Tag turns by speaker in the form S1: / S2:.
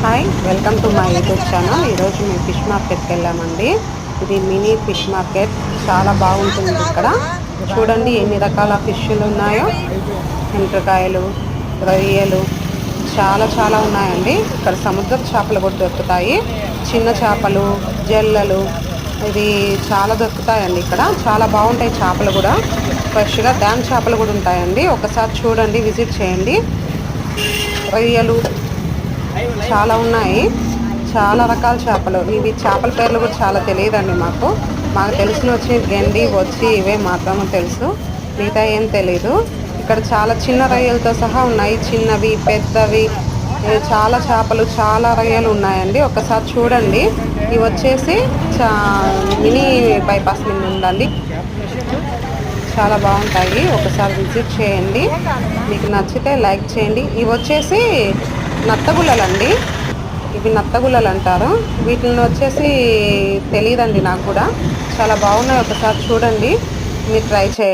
S1: Hi, welcome to my YouTube channel. ఈరోజు మేము fish మార్కెట్కి వెళ్ళామండి. ఇది మినీ ఫిష్ మార్కెట్, చాలా బాగుంటుంది. ఇక్కడ చూడండి ఎన్ని రకాల ఫిష్లు ఉన్నాయో. ఎండ్రకాయలు, రొయ్యలు చాలా చాలా ఉన్నాయండి. ఇక్కడ సముద్రపు చేపలు కూడా దొరుకుతాయి. చిన్న చేపలు, జల్లలు, ఇది చాలా దొరుకుతాయండి. ఇక్కడ చాలా బాగుంటాయి చేపలు కూడా. ఫ్రెష్గా డ్యామ్ చేపలు కూడా ఉంటాయండి. ఒకసారి చూడండి, విజిట్ చేయండి. రొయ్యలు చాలా ఉన్నాయి. చాలా రకాల చేపలు. ఇవి చేపల పేర్లు కూడా చాలా తెలియదండి మాకు తెలిసిన వచ్చి గెండి, వచ్చి ఇవే మాత్రమే తెలుసు. మిగతా ఏం తెలీదు. ఇక్కడ చాలా చిన్న రొయ్యలతో సహా ఉన్నాయి. చిన్నవి, పెద్దవి, చాలా చేపలు, చాలా రొయ్యలు ఉన్నాయండి. ఒకసారి చూడండి. ఇవి వచ్చేసి మినీ బైపాస్ మీద ఉందండి. చాలా బాగుంటాయి. ఒకసారి విజిట్ చేయండి. మీకు నచ్చితే లైక్ చేయండి. ఇవి వచ్చేసి నత్తగుల్లలండి. ఇవి నత్తగుల్లలు అంటారు. వీటిని వచ్చేసి తెలియదండి నాకు కూడా. చాలా బాగున్నాయి. ఒకసారి చూడండి, మీరు ట్రై చేయండి.